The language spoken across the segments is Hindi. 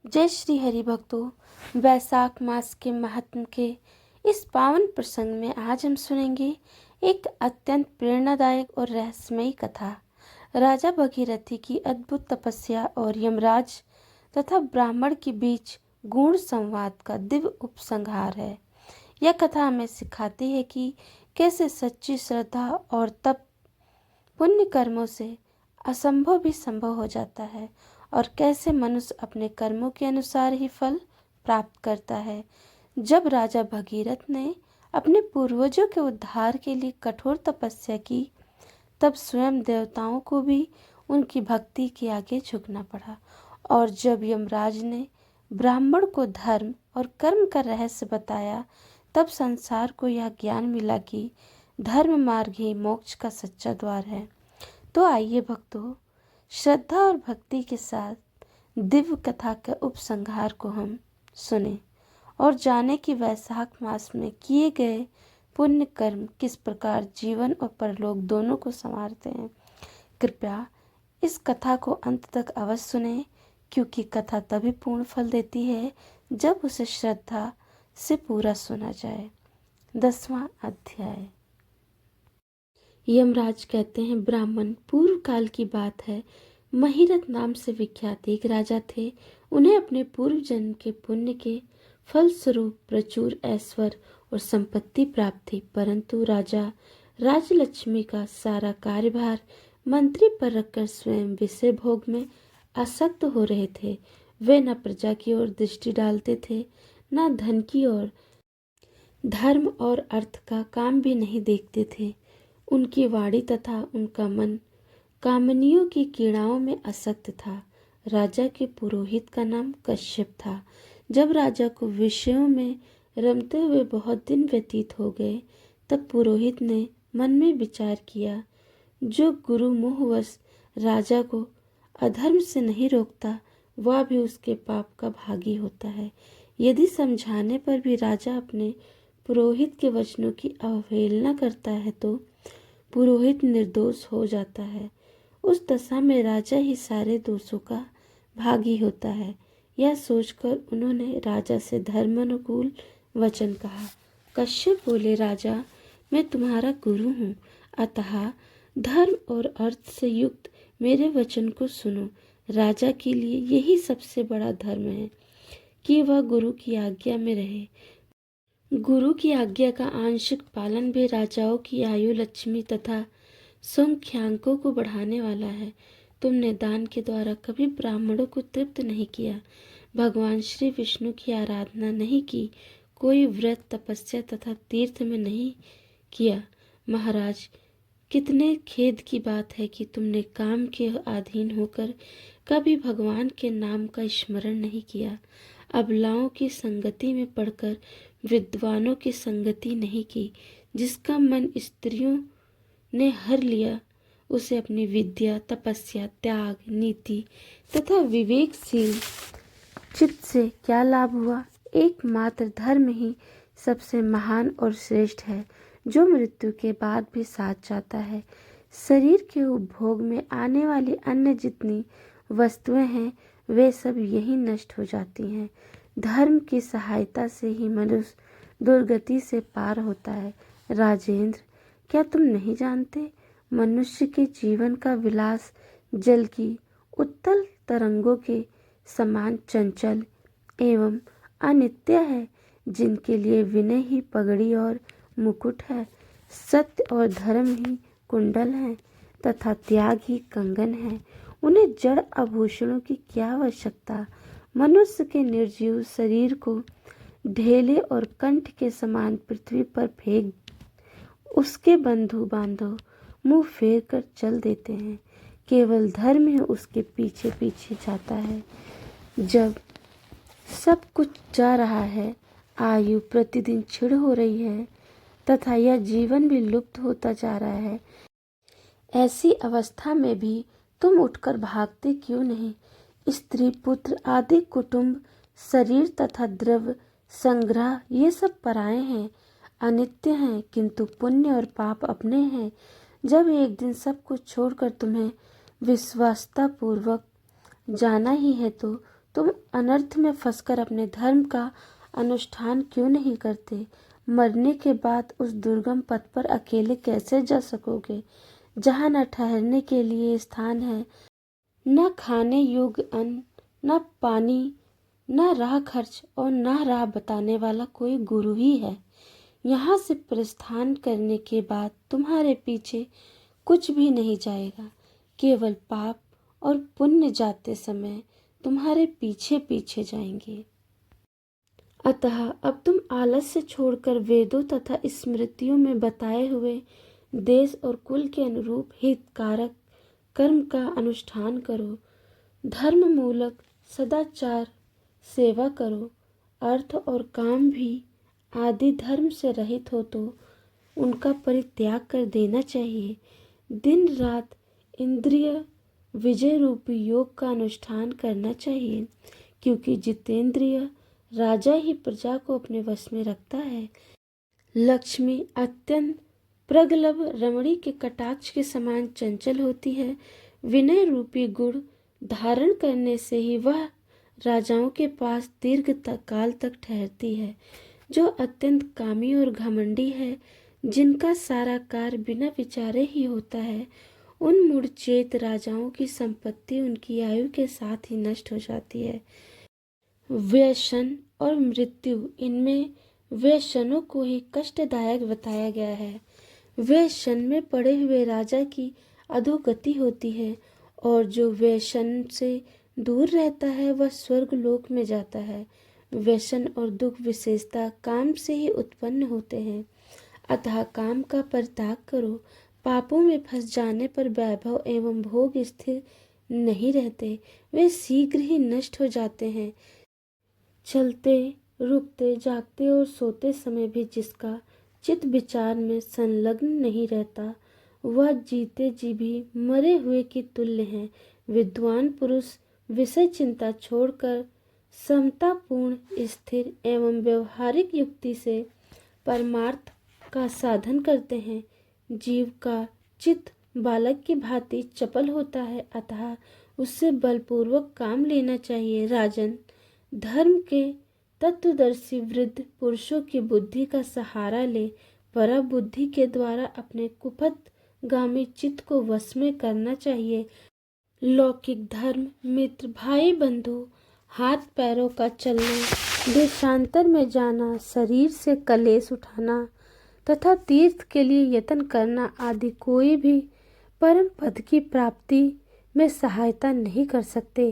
जय श्री हरि भक्तों। वैशाख मास के महात्म के इस पावन प्रसंग में आज हम सुनेंगे एक अत्यंत प्रेरणादायक और रहस्यमयी कथा। राजा भगीरथी की अद्भुत तपस्या और यमराज तथा ब्राह्मण के बीच गूढ़ संवाद का दिव्य उपसंहार है। यह कथा हमें सिखाती है कि कैसे सच्ची श्रद्धा और तप पुण्य कर्मों से असंभव भी संभव हो जाता है और कैसे मनुष्य अपने कर्मों के अनुसार ही फल प्राप्त करता है। जब राजा भगीरथ ने अपने पूर्वजों के उद्धार के लिए कठोर तपस्या की, तब स्वयं देवताओं को भी उनकी भक्ति के आगे झुकना पड़ा। और जब यमराज ने ब्राह्मण को धर्म और कर्म का रहस्य बताया, तब संसार को यह ज्ञान मिला कि धर्म मार्ग ही मोक्ष का सच्चा द्वार है। तो आइए भक्तों, श्रद्धा और भक्ति के साथ दिव्य कथा के उपसंहार को हम सुने और जाने कि वैशाख मास में किए गए पुण्य कर्म किस प्रकार जीवन और परलोक दोनों को संवारते हैं। कृपया इस कथा को अंत तक अवश्य सुने, क्योंकि कथा तभी पूर्ण फल देती है जब उसे श्रद्धा से पूरा सुना जाए। 10वां अध्याय। यमराज कहते हैं, ब्राह्मण पूर्व काल की बात है। महिरथ नाम से विख्यात एक राजा थे। उन्हें अपने पूर्व जन्म के पुण्य के फल स्वरूप प्रचुर ऐश्वर्य और संपत्ति प्राप्त थी, परंतु राजा राजलक्ष्मी का सारा कार्यभार मंत्री पर रखकर स्वयं विषय भोग में आसक्त हो रहे थे। वे न प्रजा की ओर दृष्टि डालते थे, न धन की ओर। धर्म और अर्थ का काम भी नहीं देखते थे। उनकी वाणी तथा उनका मन कामनियों की कीड़ाओं में आसक्त था। राजा के पुरोहित का नाम कश्यप था। जब राजा को विषयों में रमते हुए बहुत दिन व्यतीत हो गए, तब पुरोहित ने मन में विचार किया, जो गुरु मोहवश राजा को अधर्म से नहीं रोकता, वह भी उसके पाप का भागी होता है। यदि समझाने पर भी राजा अपने पुरोहित के वचनों की अवहेलना करता है, तो पुरोहित निर्दोष हो जाता है। उस दशा में राजा ही सारे दोषों का भागी होता है। यह सोचकर उन्होंने राजा से धर्मानुकूल वचन कहा। कश्यप बोले, राजा, मैं तुम्हारा गुरु हूँ, अतः धर्म और अर्थ से युक्त मेरे वचन को सुनो। राजा के लिए यही सबसे बड़ा धर्म है कि वह गुरु की आज्ञा में रहे। गुरु की आज्ञा का आंशिक पालन भी राजाओं की आयु, लक्ष्मी तथा संख्यांकों को बढ़ाने वाला है। तुमने दान के द्वारा कभी ब्राह्मणों को तृप्त नहीं किया, भगवान श्री विष्णु की आराधना नहीं की, कोई व्रत, तपस्या तथा तीर्थ में नहीं किया। महाराज, कितने खेद की बात है कि तुमने काम के अधीन होकर कभी भगवान के नाम का स्मरण नहीं किया, अबलाओं की संगति में पड़कर विद्वानों की संगति नहीं की। जिसका मन स्त्रियों ने हर लिया, उसे अपनी विद्या, तपस्या, त्याग, नीति तथा विवेकशील चित्त से क्या लाभ हुआ। एकमात्र धर्म ही सबसे महान और श्रेष्ठ है, जो मृत्यु के बाद भी साथ जाता है। शरीर के उपभोग में आने वाली अन्य जितनी वस्तुएं हैं, वे सब यही नष्ट हो जाती हैं। धर्म की सहायता से ही मनुष्य दुर्गति से पार होता है। राजेंद्र, क्या तुम नहीं जानते, मनुष्य के जीवन का विलास जल की उत्तल तरंगों के समान चंचल एवं अनित्य है, जिनके लिए विनय ही पगड़ी और मुकुट है, सत्य और धर्म ही कुंडल है तथा त्याग ही कंगन है। उन्हें जड़ आभूषणों की क्या आवश्यकता। मनुष्य के निर्जीव शरीर को ढेले और कंठ के समान पृथ्वी पर फेंक उसके बंधु बांधव मुंह फेर कर चल देते हैं। केवल धर्म ही उसके पीछे पीछे जाता है। जब सब कुछ जा रहा है, आयु प्रतिदिन क्षीण हो रही है तथा यह जीवन भी लुप्त होता जा रहा है, ऐसी अवस्था में भी तुम उठकर भागते क्यों नहीं। स्त्री, पुत्र आदि कुटुंब, शरीर तथा द्रव्य संग्रह, ये सब पराये हैं, अनित्य हैं, किंतु पुण्य और पाप अपने हैं। जब एक दिन सब कुछ छोड़कर तुम्हें विश्वासता पूर्वक जाना ही है, तो तुम अनर्थ में फंसकर अपने धर्म का अनुष्ठान क्यों नहीं करते? मरने के बाद उस दुर्गम पथ पर अकेले कैसे जा सकोगे, जहाँ न ठहरने के लिए स्थान है, न खाने योग्य अन्न, न पानी, न राह खर्च और न राह बताने वाला कोई गुरु ही है। यहाँ से प्रस्थान करने के बाद तुम्हारे पीछे कुछ भी नहीं जाएगा, केवल पाप और पुण्य जाते समय तुम्हारे पीछे पीछे जाएंगे। अतः अब तुम आलस्य छोड़कर वेदों तथा स्मृतियों में बताए हुए देश और कुल के अनुरूप हितकारक कर्म का अनुष्ठान करो। धर्म मूलक सदाचार सेवा करो। अर्थ और काम भी आदि धर्म से रहित हो तो उनका परित्याग कर देना चाहिए। दिन रात इंद्रिय विजय रूपी योग का अनुष्ठान करना चाहिए, क्योंकि जितेंद्रिय राजा ही प्रजा को अपने वश में रखता है। लक्ष्मी अत्यंत प्रगल्भ रमणी के कटाक्ष के समान चंचल होती है। विनय रूपी गुण धारण करने से ही वह राजाओं के पास दीर्घ काल तक ठहरती है। जो अत्यंत कामी और घमंडी है, जिनका सारा कार्य बिना विचारे ही होता है, उन मूढ़चेत राजाओं की संपत्ति उनकी आयु के साथ ही नष्ट हो जाती है। व्यसन और मृत्यु, इनमें व्यसनों को ही कष्टदायक बताया गया है। व्यसन में पड़े हुए राजा की अधोगति होती है, और जो व्यसन से दूर रहता है वह स्वर्ग लोक में जाता है। व्यसन और दुख विशेषता काम से ही उत्पन्न होते हैं। अतः काम का परित्याग करो। पापों में फंस जाने पर वैभव एवं भोग स्थिर नहीं रहते, वे शीघ्र ही नष्ट हो जाते हैं। चलते रुकते जागते और सोते समय भी जिसका चित्त विचार में संलग्न नहीं रहता, वह जीते जी भी मरे हुए की तुल्य है। विद्वान पुरुष विषय चिंता छोड़कर समतापूर्ण स्थिर एवं व्यवहारिक युक्ति से परमार्थ का साधन करते हैं। जीव का चित्त बालक की भांति चपल होता है, अतः उससे बलपूर्वक काम लेना चाहिए। राजन, धर्म के तत्वदर्शी वृद्ध पुरुषों की बुद्धि का सहारा ले पर बुद्धि के द्वारा अपने कुपथगामी चित्त को वश में करना चाहिए। लौकिक धर्म, मित्र, भाई बंधु, हाथ पैरों का चलना, देशांतर में जाना, शरीर से कलेश उठाना तथा तीर्थ के लिए यत्न करना आदि कोई भी परम पद की प्राप्ति में सहायता नहीं कर सकते।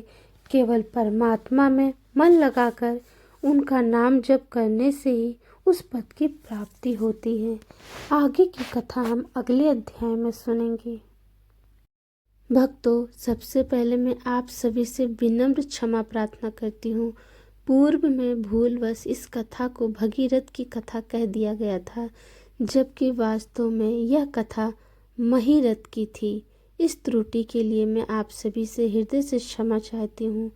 केवल परमात्मा में मन लगाकर उनका नाम जप करने से ही उस पद की प्राप्ति होती है। आगे की कथा हम अगले अध्याय में सुनेंगे। भक्तों, सबसे पहले मैं आप सभी से विनम्र क्षमा प्रार्थना करती हूँ। पूर्व में भूलवश इस कथा को भगीरथ की कथा कह दिया गया था, जबकि वास्तव में यह कथा महिरथ की थी। इस त्रुटि के लिए मैं आप सभी से हृदय से क्षमा चाहती हूँ।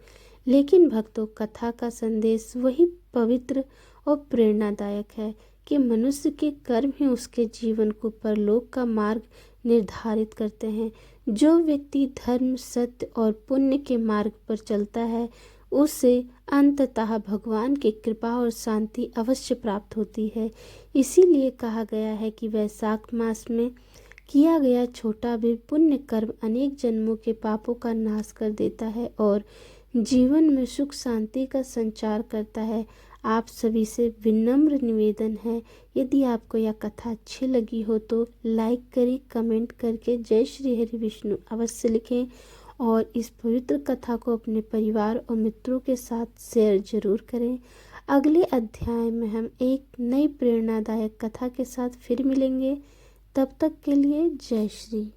लेकिन भक्तों, कथा का संदेश वही पवित्र और प्रेरणादायक है कि मनुष्य के कर्म ही उसके जीवन को परलोक का मार्ग निर्धारित करते हैं। जो व्यक्ति धर्म, सत्य और पुण्य के मार्ग पर चलता है, उसे अंततः भगवान की कृपा और शांति अवश्य प्राप्त होती है। इसीलिए कहा गया है कि वैशाख मास में किया गया छोटा भी पुण्य कर्म अनेक जन्मों के पापों का नाश कर देता है और जीवन में सुख शांति का संचार करता है। आप सभी से विनम्र निवेदन है, यदि आपको यह कथा अच्छी लगी हो तो लाइक करें, कमेंट करके जय श्री हरि विष्णु अवश्य लिखें और इस पवित्र कथा को अपने परिवार और मित्रों के साथ शेयर जरूर करें। अगले अध्याय में हम एक नई प्रेरणादायक कथा के साथ फिर मिलेंगे। तब तक के लिए जय श्री।